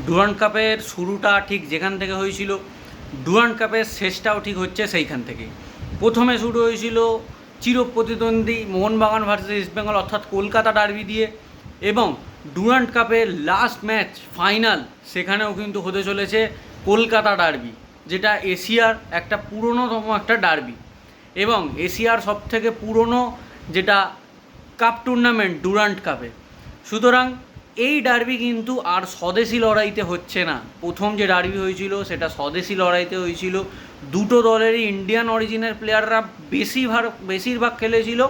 Durand কাপের শুরুটা ঠিক যেখান থেকে হয়েছিল, ডুরান্ড কাপের শেষটাও ঠিক হচ্ছে সেইখান থেকেই। প্রথমে শুরু হয়েছিল চিরপ্রতিদ্বন্দ্বী মোহনবাগান ভার্সেস ইস্টবেঙ্গল অর্থাৎ কলকাতা ডার্বি দিয়ে, এবং ডুরান্ড কাপের লাস্ট ম্যাচ ফাইনাল সেখানেও কিন্তু হতে চলেছে কলকাতা ডার্বি, যেটা এশিয়ার একটা পুরনোতম একটা ডার্বি এবং এশিয়ার সবথেকে পুরনো যেটা কাপ টুর্নামেন্ট ডুরান্ড কাপে। সুতরাং এই ডার্বি কিন্তু আর স্বদেশি লড়াইতে হচ্ছে না। প্রথম যে ডার্বি হয়েছিল সেটা স্বদেশি লড়াইতে হয়েছিল, দুটো দলেরই ইন্ডিয়ান অরিজিনের প্লেয়াররা বেশিরভাগ খেলেছিল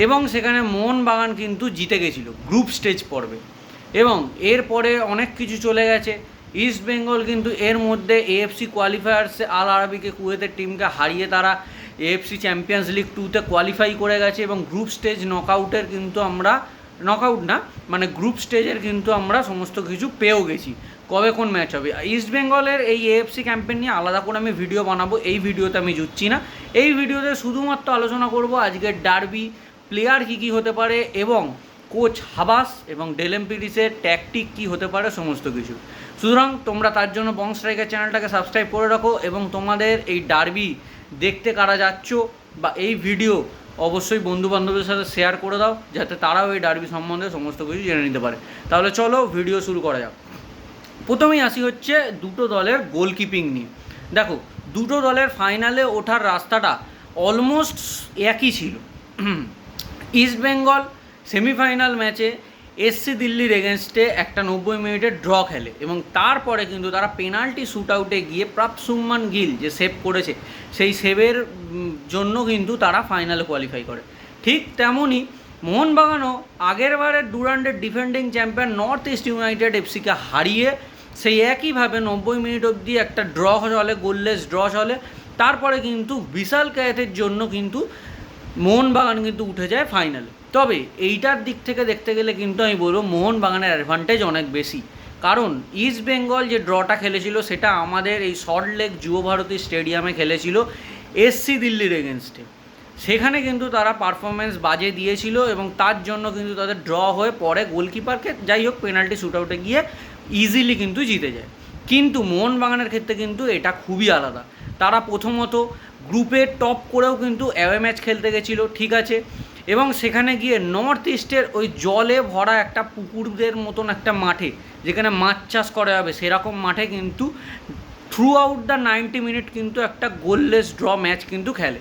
এবং সেখানে মোহনবাগান কিন্তু জিতে গেছিলো গ্রুপ স্টেজ পর্বে। এবং এরপরে অনেক কিছু চলে গেছে। ইস্ট বেঙ্গল কিন্তু এর মধ্যে এএফসি কোয়ালিফায়ার্সে আল আরাবিকে কুয়েতের টিমকে হারিয়ে তারা এএফসি চ্যাম্পিয়ন্স লিগ 2-তে কোয়ালিফাই করে গেছে এবং গ্রুপ স্টেজ নকআউটের কিন্তু আমরা গ্রুপ স্টেজের কিন্তু আমরা সমস্ত কিছু পেয়েও গেছি। কবে কোন ম্যাচ হবে, ইস্ট বেঙ্গলের এই এএফসি ক্যাম্পেইন নিয়ে আলাদা করে আমি ভিডিও বানাবো, এই ভিডিওতে আমি জুটছি না। এই ভিডিওতে শুধুমাত্র আলোচনা করব আজকের ডার্বি, প্লেয়ার কী কী হতে পারে এবং কোচ হাবাস এবং ডেলেম্পিডিসের ট্যাকটিক কী হতে পারে সমস্ত কিছু। সুতরাং তোমরা তার জন্য বং স্ট্রাইকার চ্যানেলটাকে সাবস্ক্রাইব করে রাখো এবং তোমাদের এই ডার্বি দেখতে কারা যাচ্ছ বা এই ভিডিও অবশ্যই বন্ধুবান্ধবদের সাথে শেয়ার করে দাও, যাতে তারাও এই ডার্বি সম্বন্ধে সমস্ত কিছু জেনে নিতে পারে। তাহলে চলো ভিডিও শুরু করা যাক। প্রথমেই আসি হচ্ছে দুটো দলের গোলকিপিং নিয়ে। দেখো, দুটো দলের ফাইনালে ওঠার রাস্তাটা অলমোস্ট একই ছিল। ইস্ট বেঙ্গল সেমিফাইনাল ম্যাচে এসসি দিল্লির এগেনস্টে একটা 90 মিনিটের ড্র খেলে এবং তারপরে কিন্তু তারা পেনাল্টি শ্যুট আউটে গিয়ে শুভমান গিল যে সেভ করেছে সেই সেভের জন্য কিন্তু তারা ফাইনালে কোয়ালিফাই করে। ঠিক তেমনই মোহনবাগানও আগের বারের ডুরান্ডের defending champion North East United এফসিকে হারিয়ে সেই একইভাবে 90 মিনিট অবধি একটা ড্র চলে, গোললেস ড্র চলে। তারপরে কিন্তু বিশাল ক্যায়েতের জন্য কিন্তু মোহনবাগান কিন্তু উঠে যায় ফাইনালে। তবে এইটার দিক থেকে দেখতে গেলে কিন্তু আমি বলবো মোহনবাগানের অ্যাডভান্টেজ অনেক বেশি, কারণ ইস্ট বেঙ্গল যে ড্রটা খেলেছিল সেটা আমাদের এই সল্টলেক যুবভারতী স্টেডিয়ামে খেলেছিল এসসি দিল্লির এগেনস্টে। সেখানে কিন্তু তারা পারফরমেন্স বাজে দিয়েছিল এবং তার জন্য কিন্তু তাদের ড্র হয়ে পরে গোলকিপারকে যাই হোক পেনাল্টি শ্যুট আউটে গিয়ে ইজিলি কিন্তু জিতে যায়। কিন্তু মোহনবাগানের ক্ষেত্রে কিন্তু এটা খুবই আলাদা। তারা প্রথমত গ্রুপে টপ করেও কিন্তু অ্যাওয়ে ম্যাচ খেলতে গেছিলো, ঠিক আছে, এবং সেখানে গিয়ে নর্থ ইস্টের ওই জলে ভরা একটা পুকুরদের মতন একটা মাঠে যেখানে মাছ চাষ করা হবে সেরকম মাঠে কিন্তু থ্রু আউট দ্য 90 মিনিট কিন্তু একটা গোললেস ড্র ম্যাচ কিন্তু খেলে।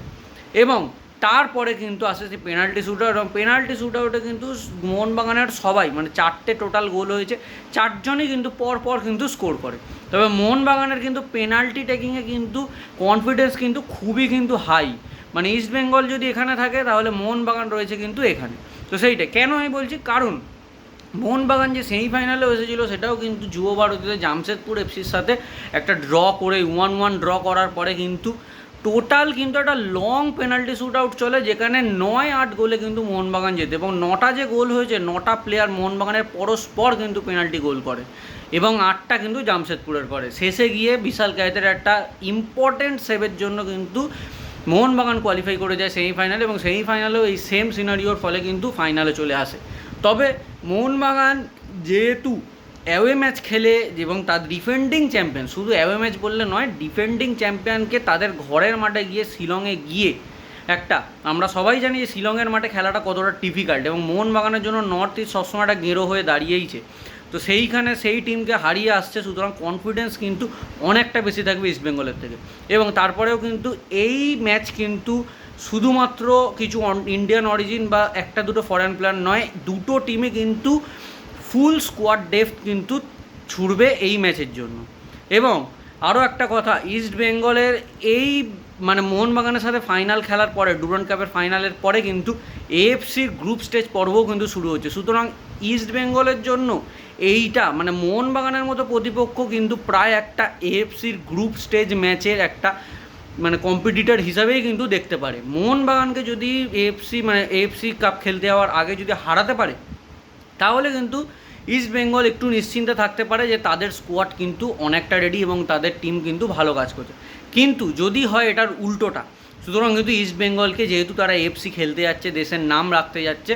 এবং তারপরে কিন্তু আসে সেই পেনাল্টি শ্যুট আউট, এবং পেনাল্টি শ্যুট আউটে কিন্তু মোহনবাগানের সবাই মানে 4টে টোটাল গোল হয়েছে, 4জনই কিন্তু পর কিন্তু স্কোর করে। তবে মোহনবাগানের কিন্তু পেনাল্টি টেকিংয়ে কিন্তু কনফিডেন্স কিন্তু খুবই কিন্তু হাই। মানে ইস্ট বেঙ্গল যদি এখানে থাকে তাহলে মোহনবাগান রয়েছে কিন্তু এখানে। তো সেইটা কেন আমি বলছি, কারণ মোহনবাগান যে সেমিফাইনালে এসেছিলো সেটাও কিন্তু যুব ভারতীতে জামশেদপুর এফসির সাথে একটা ড্র করে 1-1 ড্র করার পরে কিন্তু টোটাল কিন্তু একটা লং পেনাল্টি শ্যুট আউট চলে, যেখানে 9-8 গোলে কিন্তু মোহনবাগান জেতে এবং 9টা যে গোল হয়েছে 9টা প্লেয়ার মোহনবাগানের পরস্পর কিন্তু পেনাল্টি গোল করে এবং 8টা কিন্তু জামশেদপুরের করে। শেষে গিয়ে বিশাল ক্যায়েতের একটা ইম্পর্টেন্ট সেভের জন্য কিন্তু মোহনবাগান কোয়ালিফাই করে যায় সেমিফাইনালে এবং সেমিফাইনালেও এই সেম সিনারিওর ফলে কিন্তু ফাইনালে চলে আসে। তবে মোহনবাগান যেহেতু অ্যাওয়ে ম্যাচ খেলে এবং তার ডিফেন্ডিং চ্যাম্পিয়ন, শুধু অ্যাওয়ে ম্যাচ বললে নয়, ডিফেন্ডিং চ্যাম্পিয়নকে তাদের ঘরের মাঠে গিয়ে শিলংয়ে গিয়ে একটা, আমরা সবাই জানি যে শিলংয়ের মাঠে খেলাটা কতটা ডিফিকাল্ট এবং মোহনবাগানের জন্য নর্থ ইস্ট সবসময় একটা গেঁড়ো হয়ে দাঁড়িয়েইছে। তো সেইখানে সেই টিমকে হারিয়ে আসছে, সুতরাং কনফিডেন্স কিন্তু অনেকটা বেশি থাকবে ইস্ট বেঙ্গলের থেকে। এবং তারপরেও কিন্তু এই ম্যাচ কিন্তু শুধুমাত্র কিছু ইন্ডিয়ান অরিজিন বা একটা দুটো ফরেন প্লেয়ার নয়, দুটো টিমে কিন্তু ফুল স্কোয়াড ডেপথ কিন্তু ছুটবে এই ম্যাচের জন্য। এবং আরও একটা কথা, ইস্ট বেঙ্গলের এই মানে মোহনবাগানের সাথে ফাইনাল খেলার পরে ডুরান্ড কাপের ফাইনালের পরে কিন্তু এএফসির গ্রুপ স্টেজ পর্বও কিন্তু শুরু হচ্ছে। সুতরাং ইস্ট বেঙ্গলের জন্য এইটা মানে মোহনবাগানের মতো প্রতিপক্ষ কিন্তু প্রায় একটা এএফসির গ্রুপ স্টেজ ম্যাচের একটা মানে কম্পিটিটর হিসাবেই কিন্তু দেখতে পারে। মোহনবাগানকে যদি এএফসি কাপ খেলতে যাওয়ার আগে যদি হারাতে পারে তাহলে কিন্তু ইস্ট বেঙ্গল একটু নিশ্চিন্তে থাকতে পারে যে তাদের স্কোয়াড কিন্তু অনেকটা রেডি এবং তাদের টিম কিন্তু ভালো কাজ করছে। কিন্তু যদি হয় এটার উল্টোটা, সুতরাং কিন্তু ইস্ট বেঙ্গলকে যেহেতু তারা এএফসি খেলতে যাচ্ছে, দেশের নাম রাখতে যাচ্ছে,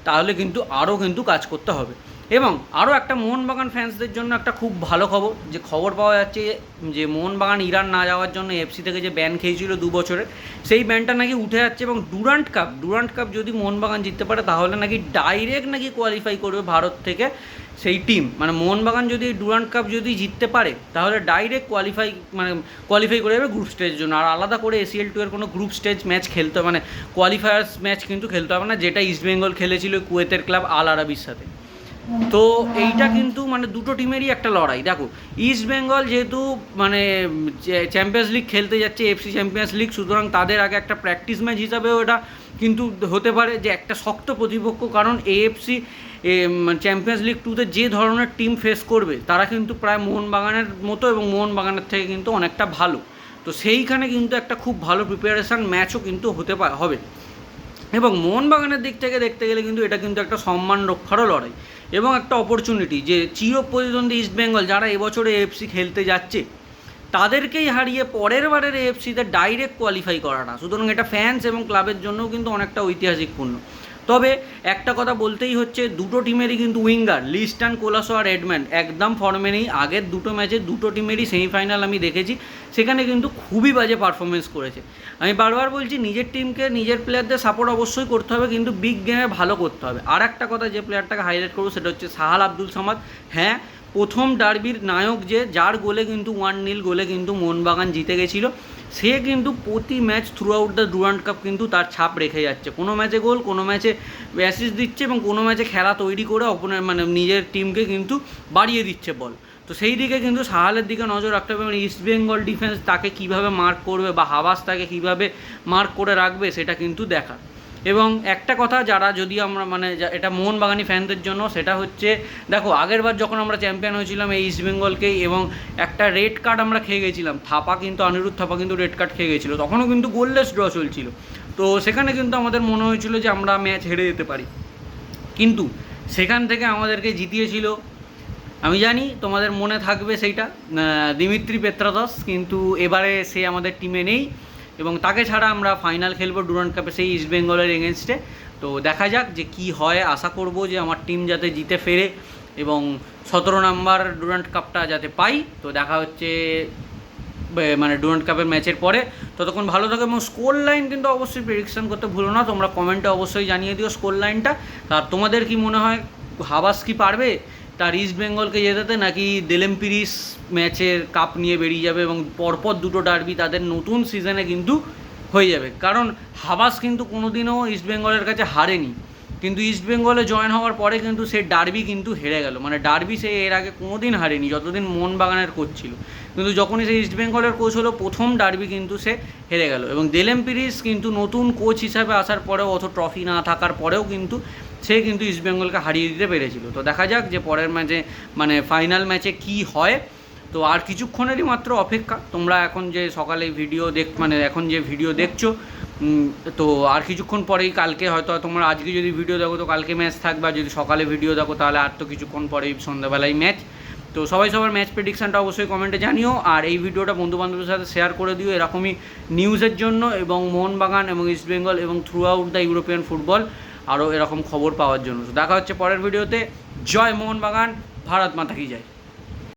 তাহলে কিন্তু আরও কিন্তু কাজ করতে হবে। এবং আরও একটা মোহনবাগান ফ্যান্সদের জন্য একটা খুব ভালো খবর, যে খবর পাওয়া যাচ্ছে যে মোহনবাগান ইরান না যাওয়ার জন্য এফসি থেকে যে ব্যান খেয়েছিল 2 বছরের, সেই ব্যানটা নাকি উঠে যাচ্ছে। এবং ডুরান্ট কাপ যদি মোহনবাগান জিততে পারে তাহলে নাকি ডাইরেক্ট নাকি কোয়ালিফাই করবে ভারত থেকে সেই টিম। মানে মোহনবাগান যদি ডুরান্ট কাপ যদি জিততে পারে তাহলে ডাইরেক্ট কোয়ালিফাই করে যাবে গ্রুপ স্টেজের জন্য। আর আলাদা করে এসিএল 2 এর কোনো গ্রুপ স্টেজ ম্যাচ খেলতে কোয়ালিফায়ার্স ম্যাচ কিন্তু খেলতে হবে না, যেটা ইস্টবেঙ্গল খেলেছিল কুয়েতের ক্লাব আল আরাবির সাথে। তো এইটা কিন্তু দুটো টিমেরই একটা লড়াই। দেখো, ইস্টবেঙ্গল যেহেতু চ্যাম্পিয়ন্স লিগ খেলতে যাচ্ছে, এফসি চ্যাম্পিয়ন্স লিগ, সুতরাং তাদের আগে একটা প্র্যাকটিস ম্যাচ হিসাবেও এটা কিন্তু হতে পারে যে একটা শক্ত প্রতিপক্ষ। কারণ এএফসি চ্যাম্পিয়ন্স লিগ 2তে যে ধরনের টিম ফেস করবে তারা কিন্তু প্রায় মোহনবাগানের মতো এবং মোহনবাগানের থেকে কিন্তু অনেকটা ভালো। তো সেইখানে কিন্তু একটা খুব ভালো প্রিপারেশান ম্যাচও কিন্তু হবে। এবং মোহনবাগানের দিক থেকে দেখতে গেলে কিন্তু এটা কিন্তু একটা সম্মান রক্ষারও লড়াই এবং একটা অপরচুনিটি, যে চিরপ্রতিদ্বন্দ্বী ইস্টবেঙ্গল যারা এবছরে এএফসি খেলতে যাচ্ছে তাদেরকেই হারিয়ে পরের বারের এএফসিতে ডাইরেক্ট কোয়ালিফাই করাটা, সুতরাং এটা ফ্যান্স এবং ক্লাবের জন্যও কিন্তু অনেকটা ঐতিহাসিকপূর্ণ। তবে একটা কথা বলতেই হচ্ছে, দুটো টিমেরই কিন্তু উইঙ্গার লিস্টান, কোলাসো আর এডম্যান্ড একদম ফর্মে নেই। আগের দুটো ম্যাচে দুটো টিমেরই সেমিফাইনাল আমি দেখেছি, সেখানে কিন্তু খুবই বাজে পারফরমেন্স করেছে। আমি বারবার বলছি, নিজের টিমকে নিজের প্লেয়ারদের সাপোর্ট অবশ্যই করতে হবে, কিন্তু বিগ গেমে ভালো করতে হবে। আর একটা কথা যে প্লেয়ারটাকে হাইলাইট করবো সেটা হচ্ছে সাহাল আব্দুল সামাদ। হ্যাঁ, প্রথম ডার্বির নায়ক, যার গোলে কিন্তু 1-0 গোলে কিন্তু মোহনবাগান জিতে গেছিলো, সে কিন্তু প্রতি match through out the Durand cup কিন্তু তার ছাপ রেখে যাচ্ছে। কোনো ম্যাচে গোল, কোনো ম্যাচে অ্যাসিস্ট দিচ্ছে এবং কোনো ম্যাচে খেলা তৈরি করে নিজের টিমকে কিন্তু বাড়িয়ে দিচ্ছে বল। তো সেই দিকে কিন্তু সাহালের দিকে নজর রাখতে হবে এবং ইস্টবেঙ্গল ডিফেন্স তাকে কীভাবে মার্ক করবে বা হাবাস তাকে কীভাবে মার্ক করে রাখবে সেটা কিন্তু দেখা। এবং একটা কথা, যারা যদি আমরা এটা মোহনবাগানি ফ্যানদের জন্য, সেটা হচ্ছে, দেখো আগেরবার যখন আমরা চ্যাম্পিয়ন হয়েছিলাম এই ইস্টবেঙ্গলকেই, এবং একটা রেড কার্ড আমরা খেয়ে গেছিলাম, অনিরুদ্ধ থাপা কিন্তু রেড কার্ড খেয়ে গেছিলো, তখনও কিন্তু গোললেস ড্র চলছিল। তো সেখানে কিন্তু আমাদের মনে হয়েছিল যে আমরা ম্যাচ হেরে যেতে পারি, কিন্তু সেখান থেকে আমাদেরকে জিতিয়েছিল, আমি জানি তোমাদের মনে থাকবে সেইটা, দিমিত্রি পেত্রাদাস। কিন্তু এবারে সে আমাদের টিমে নেই এবং তাকে ছাড়া আমরা ফাইনাল খেলবো ডুরান্ট কাপে সেই ইস্টবেঙ্গলের এগেনস্টে। তো দেখা যাক যে কি হয়। আশা করব যে আমার টিম যাতে জিতে ফেরে এবং 17 নম্বর ডুরান্ট কাপটা যাতে পাই। তো দেখা হচ্ছে ডুরান্ট কাপের ম্যাচের পরে। ততক্ষণ ভালো থাকে এবং স্কোর লাইন কিন্তু অবশ্যই প্রেডিকশন করতে ভুলো না, তোমরা কমেন্টে অবশ্যই জানিয়ে দিও স্কোর লাইনটা। আর তোমাদের কি মনে হয়, হাবাস কি পারবে তার ইস্টবেঙ্গলকে জেতাতে, নাকি দেলেমপিরিস ম্যাচের কাপ নিয়ে বেরিয়ে যাবে এবং পরপর দুটো ডার্বি তাদের নতুন সিজনে কিন্তু হয়ে যাবে? কারণ হাবাস কিন্তু কোনোদিনও ইস্টবেঙ্গলের কাছে হারেনি, কিন্তু ইস্টবেঙ্গলে জয়েন হওয়ার পরে কিন্তু সে ডার্বি কিন্তু হেরে গেল। ডার্বি সে এর আগে কোনোদিন হারেনি যতদিন মোহনবাগানের কোচ ছিল, কিন্তু যখনই সে ইস্টবেঙ্গলের কোচ হলো প্রথম ডার্বি কিন্তু সে হেরে গেল। এবং দেলেমপিরিস কিন্তু নতুন কোচ হিসাবে আসার পরেও, অত ট্রফি না থাকার পরেও কিন্তু সে কিন্তু ইস্টবেঙ্গলকে হারিয়ে দিতে পেরেছিল। তো দেখা যাক যে পরের ম্যাচে ফাইনাল ম্যাচে কি হয়। তো আর কিছুক্ষণেরই মাত্র অপেক্ষা। তোমরা এখন যে সকালে ভিডিও এখন যে ভিডিও দেখছো, তো আর কিছুক্ষণ পরেই, কালকে হয়তো তোমরা আজকে যদি ভিডিও দেখো তো কালকে ম্যাচ থাকবে, আর যদি সকালে ভিডিও দেখো তাহলে আর তো কিছুক্ষণ পরেই সন্ধ্যাবেলায় ম্যাচ। তো সবার ম্যাচ প্রেডিকশানটা অবশ্যই কমেন্টে জানিও, আর এই ভিডিওটা বন্ধুবান্ধবের সাথে শেয়ার করে দিও এরকমই নিউজের জন্য, এবং মোহনবাগান এবং ইস্টবেঙ্গল এবং through out the European football আরও এরকম খবর পাওয়ার জন্য। তো দেখা হচ্ছে পরের ভিডিওতে। জয় মোহনবাগান, ভারত মাতা কি জয়।